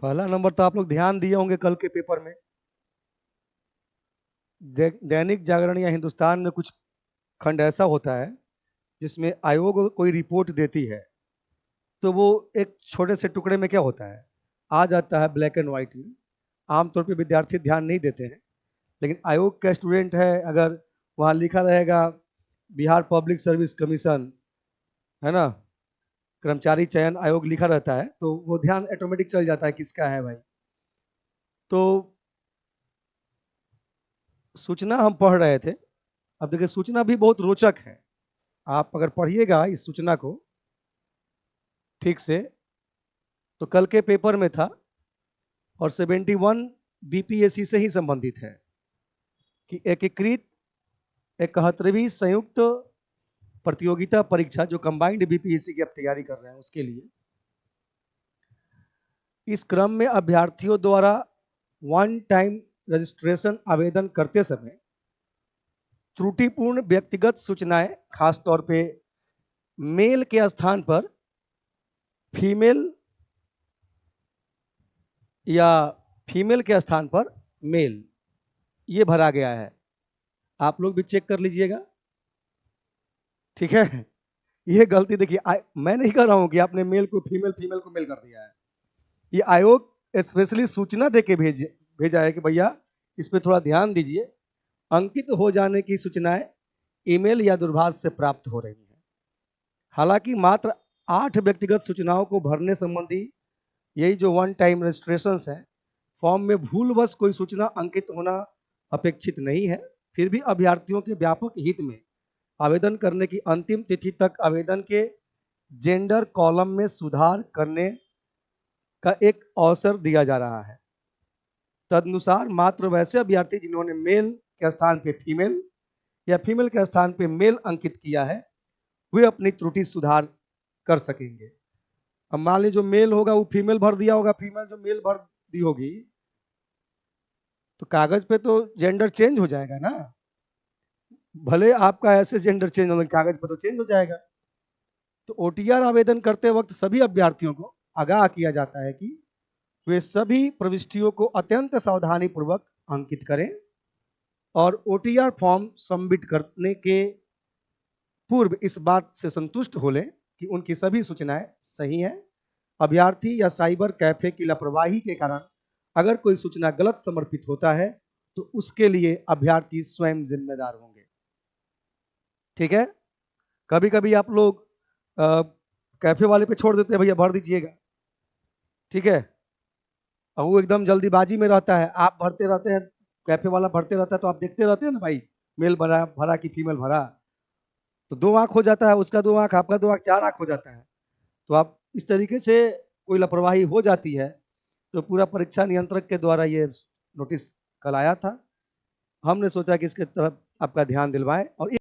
पहला नंबर तो आप लोग ध्यान दिए होंगे कल के पेपर में। दैनिक जागरण या हिंदुस्तान में कुछ खंड ऐसा होता है जिसमें आयोग कोई रिपोर्ट देती है, तो वो एक छोटे से टुकड़े में क्या होता है, आ जाता है ब्लैक एंड व्हाइट में। आमतौर पे विद्यार्थी ध्यान नहीं देते हैं, लेकिन आयोग का स्टूडेंट है, अगर वहाँ लिखा रहेगा बिहार पब्लिक सर्विस कमीशन, है ना, कर्मचारी चयन आयोग लिखा रहता है, तो वो ध्यान ऑटोमेटिक चल जाता है किसका है भाई। तो सूचना हम पढ़ रहे थे। अब देखिए सूचना भी बहुत रोचक है, आप अगर पढ़िएगा इस सूचना को ठीक से, तो कल के पेपर में था और 71 बीपीएससी से ही संबंधित है कि एकीकृत 71वीं संयुक्त प्रतियोगिता परीक्षा जो कंबाइंड बीपीएससी की आप तैयारी कर रहे हैं उसके लिए, इस क्रम में अभ्यर्थियों द्वारा वन टाइम रजिस्ट्रेशन आवेदन करते समय त्रुटिपूर्ण व्यक्तिगत सूचनाएं, खासतौर पे मेल के स्थान पर फीमेल या फीमेल के स्थान पर मेल, ये भरा गया है। आप लोग भी चेक कर लीजिएगा, ठीक है। ये गलती देखिए, मैं नहीं कर रहा हूं कि आपने मेल को फीमेल, फीमेल को मेल कर दिया है। ये आयोग स्पेशली सूचना देके भेजा है कि भैया इस पे थोड़ा ध्यान दीजिए। अंकित हो जाने की सूचनाएं ईमेल या दूरभाष से प्राप्त हो रही हैं। हालांकि मात्र 8 व्यक्तिगत सूचनाओं को भरने संबंधी यही जो वन टाइम रजिस्ट्रेशन है, फॉर्म में भूलवश कोई सूचना अंकित होना अपेक्षित नहीं है। फिर भी अभ्यर्थियों के व्यापक हित में आवेदन करने की अंतिम तिथि तक आवेदन के जेंडर कॉलम में सुधार करने का एक अवसर दिया जा रहा है। तदनुसार मात्र वैसे अभ्यर्थी जिन्होंने मेल के स्थान पे फीमेल या फीमेल के स्थान पे मेल अंकित किया है, वे अपनी त्रुटि सुधार कर सकेंगे। अब मान लीजिए जो मेल होगा वो फीमेल भर दिया होगा, फीमेल जो मेल भर दी होगी, तो कागज पे तो जेंडर चेंज हो जाएगा ना। भले आपका ऐसे जेंडर चेंज हो, कागज पे तो चेंज हो जाएगा। तो ओटीआर आवेदन करते वक्त सभी अभ्यर्थियों को आगाह किया जाता है कि वे सभी प्रविष्टियों को अत्यंत सावधानी पूर्वक अंकित करें और ओटीआर फॉर्म सबमिट करने के पूर्व इस बात से संतुष्ट हो लें कि उनकी सभी सूचनाएं सही हैं। अभ्यर्थी या साइबर कैफे की लापरवाही के कारण अगर कोई सूचना गलत समर्पित होता है तो उसके लिए अभ्यर्थी स्वयं जिम्मेदार होंगे, ठीक है। कभी कभी आप लोग कैफे वाले पे छोड़ देते हैं, भैया भर दीजिएगा, ठीक है। और वो एकदम जल्दीबाजी में रहता है, आप भरते रहते हैं, कैफे वाला भरते रहता है, तो आप देखते रहते हैं ना भाई, मेल भरा भरा कि फीमेल भरा, तो 2 आंख हो जाता है, उसका 2 आंख, आपका 2 आंख, 4 आंख हो जाता है। तो आप इस तरीके से कोई लापरवाही हो जाती है तो पूरा परीक्षा नियंत्रक के द्वारा ये नोटिस कल आया था। हमने सोचा कि इसके तरफ आपका ध्यान दिलवाएं और